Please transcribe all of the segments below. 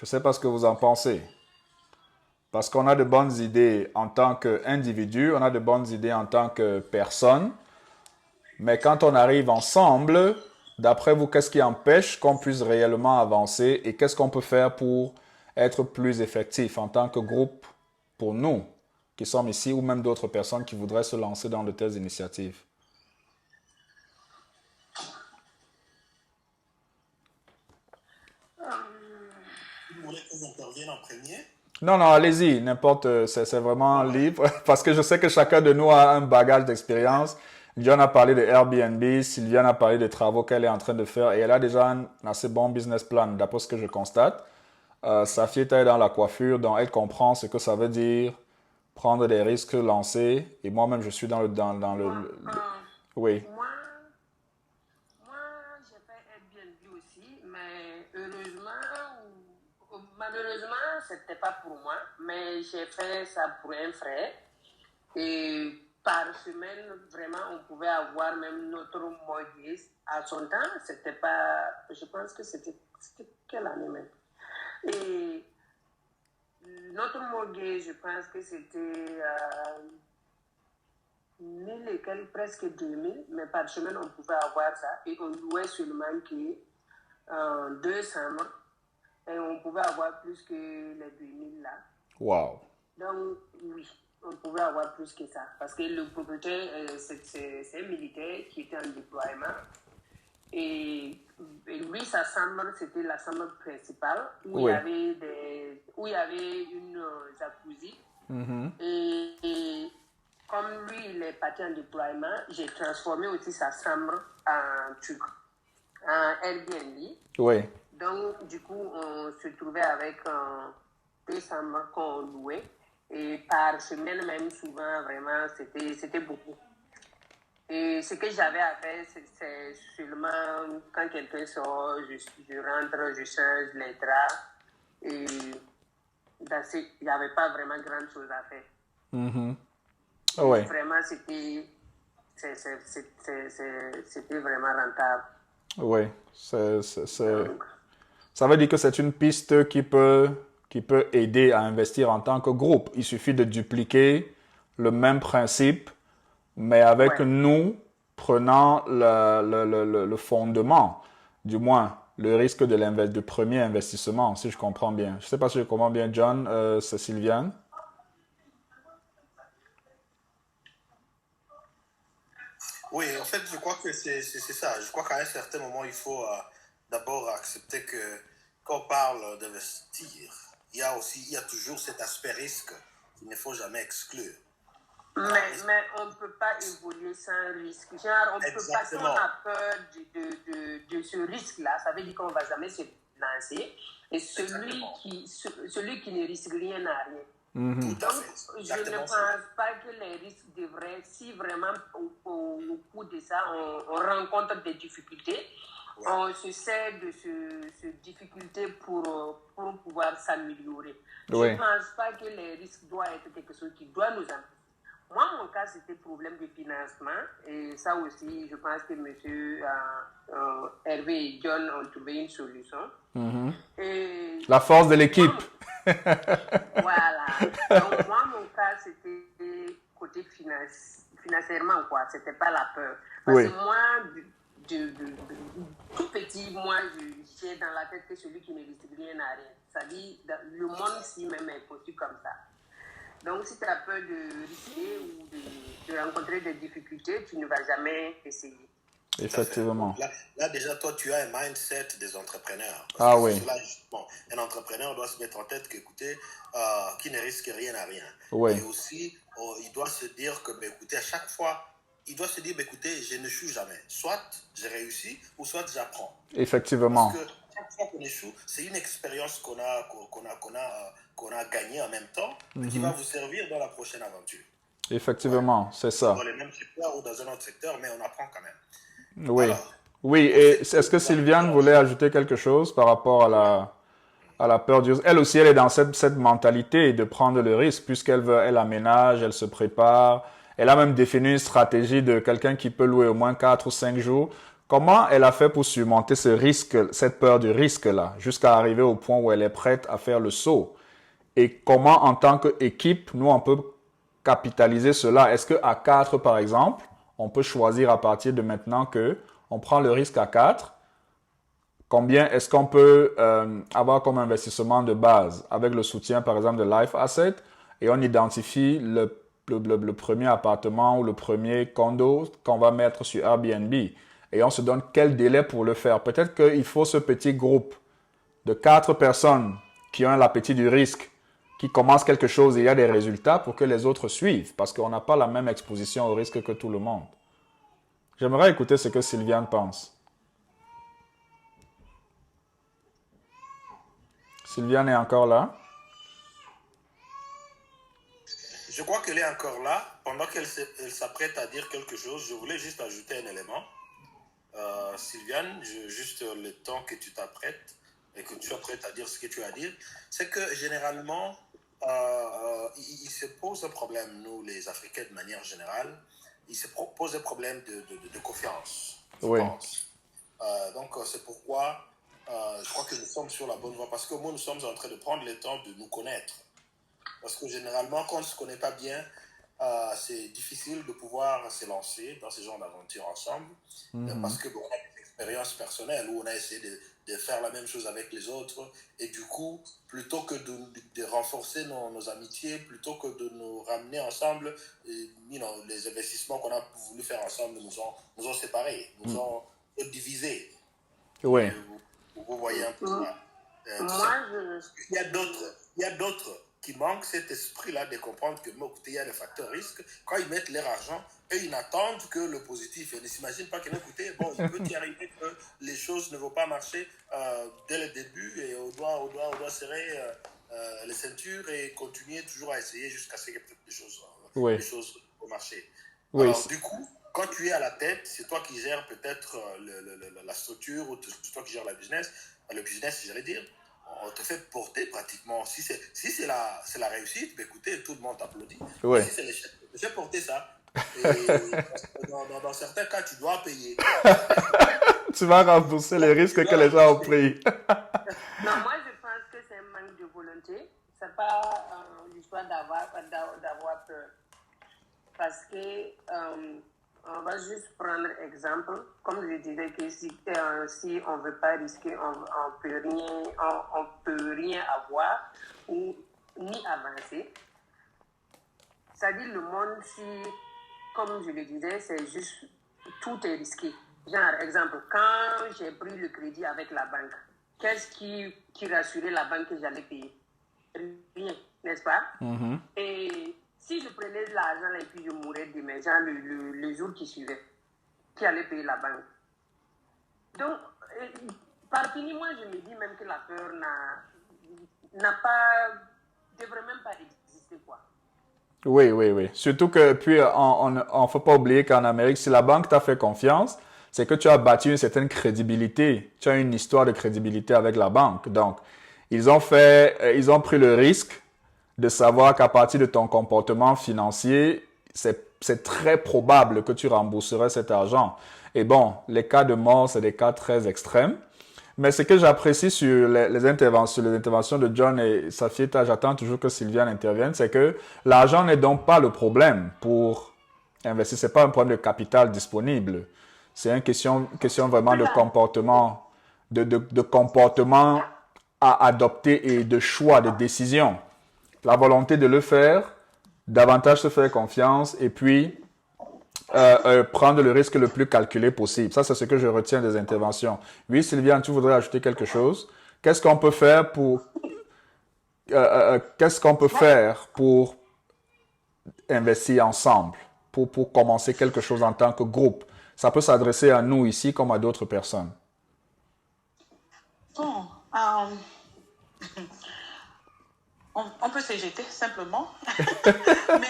Je ne sais pas ce que vous en pensez. Parce qu'on a de bonnes idées en tant qu'individu, on a de bonnes idées en tant que personne. Mais quand on arrive ensemble, d'après vous, qu'est-ce qui empêche qu'on puisse réellement avancer et qu'est-ce qu'on peut faire pour être plus effectif en tant que groupe pour nous qui sommes ici ou même d'autres personnes qui voudraient se lancer dans de telles initiatives? Vous voulez que j'intervienne en premier? Non, non, allez-y, n'importe, c'est vraiment libre, parce que je sais que chacun de nous a un bagage d'expérience. John a parlé de Airbnb, Sylviane a parlé des travaux qu'elle est en train de faire et elle a déjà un assez bon business plan, d'après ce que je constate. Sa fille est dans la coiffure, donc elle comprend ce que ça veut dire, prendre des risques, lancer. Et moi-même, je suis dans Moi, oui. moi, moi, j'ai fait Airbnb aussi, mais heureusement ou malheureusement, c'était pas pour moi, mais j'ai fait ça pour un frère. Et par semaine, vraiment, on pouvait avoir même notre mortgage. À son temps, c'était pas, je pense que c'était quelle année même? Et notre mortgage, je pense que c'était 1000 et quelques, presque 2000, mais par semaine, on pouvait avoir ça. Et on louait seulement que 2 chambres. Et on pouvait avoir plus que les 2000 là. Wow. Donc, oui, on pouvait avoir plus que ça. Parce que le propriétaire, c'est un militaire qui était en déploiement. Et lui, sa chambre, c'était la chambre principale Oui. où il y avait une jacuzzi. Mhm. Et comme lui, il est parti en déploiement, j'ai transformé aussi sa chambre en Airbnb. Oui. Donc, du coup, on se trouvait avec 2 chambres qu'on louait. Et par semaine, même souvent, vraiment, c'était beaucoup. Et ce que j'avais à faire, c'est seulement quand quelqu'un sort, je rentre, je change les draps. Et il n'y avait pas vraiment grand chose à faire. Mhm. Et Oui. vraiment, c'était vraiment rentable. Oui. Donc, Ça veut dire que c'est une piste qui peut aider à investir en tant que groupe. Il suffit de dupliquer le même principe, mais avec ouais. nous prenant le fondement, du moins le risque de premier investissement, si je comprends bien. Je ne sais pas si je comprends bien, John, c'est Sylviane. Oui, en fait, je crois que c'est ça. Je crois qu'à un certain moment, il faut d'abord accepter que quand on parle d'investir, il y a toujours cet aspect risque qu'il ne faut jamais exclure. Mais on ne peut pas évoluer sans risque. Genre, on ne peut pas, si on Exactement. a peur de ce risque-là, ça veut dire qu'on ne va jamais se lancer. Et Exactement. celui qui ne risque rien n'a rien. Mhm. Tout à Donc, fait. je ne Exactement. pense pas que les risques devraient, si vraiment au cours de ça, on rencontre des difficultés, Ouais. on se sert de ces difficultés pour pouvoir s'améliorer. Je Oui. ne pense pas que les risques doivent être quelque chose qui doit nous empêcher. Moi, mon cas, c'était problème de financement. Et ça aussi, je pense que M. Hervé et John ont trouvé une solution. Mhm. Et La force de l'équipe. voilà. Donc, moi, mon cas, c'était côté financièrement, quoi. C'était pas la peur. Parce Oui. que moi, tout petit, moi, j'ai dans la tête que celui qui ne risque rien n'a rien. Ça dit, le monde-ci même est conçu comme ça. Donc, si tu as peur de risquer ou de rencontrer des difficultés, tu ne vas jamais essayer. Tout à fait. Effectivement. Donc là, déjà, toi, tu as un mindset des entrepreneurs. Parce Ah que oui. c'est cela, justement. Un entrepreneur doit se mettre en tête qu'écoutez, qui ne risque rien à rien. Oui. Et aussi, il doit se dire que, écoutez, à chaque fois, il doit se dire, écoutez, je ne échoue jamais. Soit j'ai réussi, ou soit j'apprends. Effectivement. Parce que chaque fois qu'on échoue, c'est une expérience qu'on a gagnée en même temps, mais qui va vous servir dans la prochaine aventure. Effectivement, c'est ça. Dans le même secteur ou dans un autre secteur, mais on apprend quand même. Oui. Alors, Oui, et est-ce que Sylviane voulait ajouter quelque chose par rapport à la peur du risque? Elle aussi, elle est dans cette mentalité de prendre le risque, elle aménage, elle se prépare. Elle a même défini une stratégie de quelqu'un qui peut louer au moins 4 ou 5 jours. comment elle a fait pour surmonter ce risque, cette peur du risque-là, jusqu'à arriver au point où elle est prête à faire le saut? Et comment, en tant qu'équipe, nous, on peut capitaliser cela? Est-ce qu'à 4, par exemple, on peut choisir à partir de maintenant que on prend le risque à 4? Combien est-ce qu'on peut avoir comme investissement de base avec le soutien, par exemple, de Life Asset, et on identifie le premier appartement ou le premier condo qu'on va mettre sur Airbnb, et on se donne quel délai pour le faire? Peut-être qu'il faut ce petit groupe de 4 personnes qui ont l'appétit du risque, qui commencent quelque chose et il y a des résultats pour que les autres suivent, parce qu'on n'a pas la même exposition au risque que tout le monde. J'aimerais écouter ce que Sylviane pense. Sylviane est encore là? Je crois qu'elle est encore là. Pendant qu'elle s'apprête à dire quelque chose, je voulais juste ajouter un élément. Sylviane, juste le temps que tu t'apprêtes et que tu sois prête à dire ce que tu as à dire, c'est que généralement, il se pose un problème, nous les Africains de manière générale, il se pose un problème de confiance, je pense. Donc c'est pourquoi je crois que nous sommes sur la bonne voie, parce que nous sommes en train de prendre le temps de nous connaître. Parce que généralement, quand on ne se connaît pas bien, c'est difficile de pouvoir se lancer dans ce genre d'aventure ensemble. Parce qu'on a des expériences personnelles où on a essayé de faire la même chose avec les autres. Et du coup, plutôt que de renforcer nos amitiés, plutôt que de nous ramener ensemble, les investissements qu'on a voulu faire ensemble nous ont séparés, nous ont divisés. Oui. Vous voyez un peu ça. Il y a d'autres qui manquent cet esprit-là de comprendre que, écoutez, il y a des facteurs risques. Quand ils mettent leur argent, eux, ils n'attendent que le positif. Ils ne s'imaginent pas qu'il il peut y arriver que les choses ne vont pas marcher dès le début et on doit serrer les ceintures et continuer toujours à essayer jusqu'à ce que les choses vont marcher. Oui. Alors, du coup, quand tu es à la tête, c'est toi qui gères peut-être la structure ou c'est toi qui gères le business, j'allais dire. On te fait porter pratiquement. Si c'est la réussite, ben écoutez, tout le monde t'applaudit. Oui. Si c'est l'échec, tu fais porter ça. Et dans certains cas, tu dois payer. Tu vas rembourser les risques que les gens ont pris. Non, moi je pense que c'est un manque de volonté. C'est pas l'histoire d'avoir peur. Parce que on va juste prendre exemple, comme je disais que si on ne veut pas risquer, on peut rien avoir ou ni avancer. C'est-à-dire le monde, si, comme je le disais, c'est juste tout est risqué. Genre, exemple, quand j'ai pris le crédit avec la banque, qu'est-ce qui rassurait la banque que j'allais payer? Rien, n'est-ce pas? Et si je prenais de l'argent et puis je mourais demain, genre le jour qui suivait, qui allait payer la banque? Donc, par fini, moi, je me dis même que la peur devrait même pas exister, quoi. Oui. Surtout que, puis, on ne faut pas oublier qu'en Amérique, si la banque t'a fait confiance, c'est que tu as bâti une certaine crédibilité. Tu as une histoire de crédibilité avec la banque. Donc, ils ont pris le risque de savoir qu'à partir de ton comportement financier, c'est très probable que tu rembourserais cet argent. Et bon, les cas de mort, c'est des cas très extrêmes. Mais ce que j'apprécie sur les interventions de John et Safieta, j'attends toujours que Sylviane intervienne, c'est que l'argent n'est donc pas le problème pour investir. C'est pas un problème de capital disponible. C'est une question vraiment de comportement, de comportement à adopter et de choix, de décision. La volonté de le faire, davantage se faire confiance et puis prendre le risque le plus calculé possible. Ça, c'est ce que je retiens des interventions. Oui, Sylviane, tu voudrais ajouter quelque chose? Qu'est-ce qu'on peut faire pour investir ensemble, pour commencer quelque chose en tant que groupe? Ça peut s'adresser à nous ici comme à d'autres personnes. Bon, on peut se jeter simplement. Mais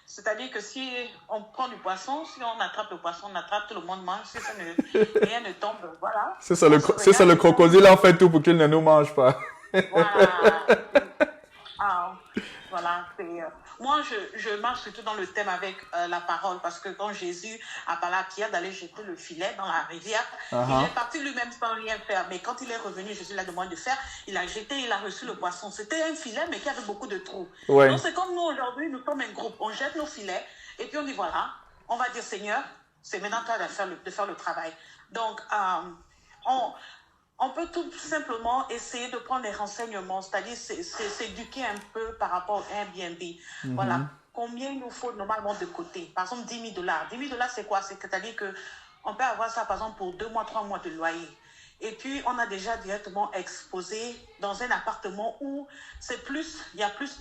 c'est-à-dire que si on prend du poisson, si on attrape le poisson, on attrape, tout le monde mange, si rien ne tombe, voilà. C'est ça, le crocodile en fait tout pour qu'il ne nous mange pas. Voilà. Voilà. moi, je marche surtout dans le thème avec la parole, parce que quand Jésus a parlé à Pierre d'aller jeter le filet dans la rivière, il est parti lui-même sans rien faire. Mais quand il est revenu, Jésus l'a demandé de faire, il a jeté, il a reçu le poisson. C'était un filet, mais qui avait beaucoup de trous. Ouais. Donc, c'est comme nous aujourd'hui, nous sommes un groupe. On jette nos filets, et puis on dit, voilà, on va dire, Seigneur, c'est maintenant toi de faire le travail. Donc, on peut tout simplement essayer de prendre des renseignements, c'est-à-dire s'éduquer un peu par rapport à Airbnb. Voilà, combien il nous faut normalement de côté. Par exemple, $10,000. $10,000, c'est quoi? C'est-à-dire qu'on peut avoir ça, par exemple, pour 2 mois, 3 mois de loyer. Et puis, on a déjà directement exposé dans un appartement où il y a plus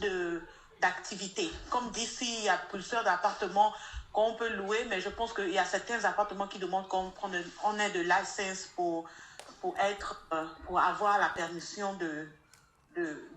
d'activités. Comme d'ici, il y a plusieurs appartements qu'on peut louer, mais je pense qu'il y a certains appartements qui demandent qu'on ait de licence pour avoir la permission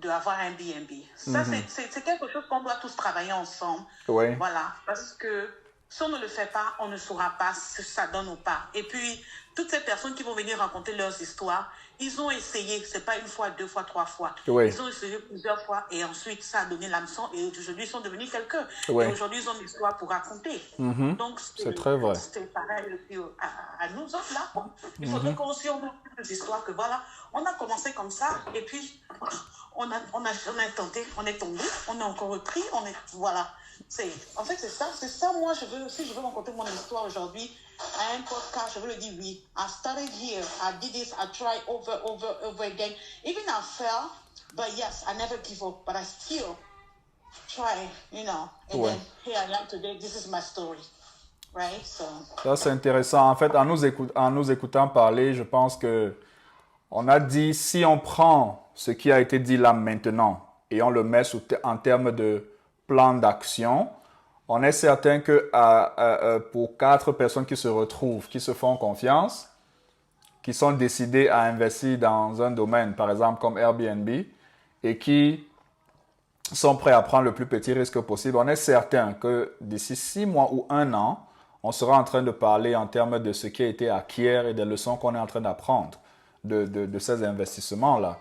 d'avoir un B&B. Ça, c'est quelque chose qu'on doit tous travailler ensemble. Oui. Voilà, parce que si on ne le fait pas, on ne saura pas si ça donne ou pas. Et puis, toutes ces personnes qui vont venir raconter leurs histoires, ils ont essayé, c'est pas une fois, 2 fois, 3 fois. Oui. Ils ont essayé plusieurs fois et ensuite ça a donné l'hameçon et aujourd'hui ils sont devenus quelqu'un. Oui. Et aujourd'hui ils ont une histoire pour raconter. Donc c'est très vrai. C'est pareil à nous autres là. Il faudrait qu'on aussi on a des histoires que voilà, on a commencé comme ça et puis on a tenté, on est tombé, on est encore repris, voilà. En fait, c'est ça, moi, si je veux raconter mon histoire aujourd'hui à un podcast, je veux le dire, oui, I started here, I did this, I tried over again. Even I fell, but yes, I never give up, but I still try, and then here I am today, this is my story, right? So. Ça, c'est intéressant. En fait, en nous écoutant parler, je pense que on a dit, si on prend ce qui a été dit là maintenant et on le met en termes de plan d'action, on est certain que pour 4 personnes qui se retrouvent, qui se font confiance, qui sont décidées à investir dans un domaine, par exemple comme Airbnb, et qui sont prêts à prendre le plus petit risque possible, on est certain que d'ici 6 mois ou 1 an, on sera en train de parler en termes de ce qui a été acquis et des leçons qu'on est en train d'apprendre de ces investissements-là.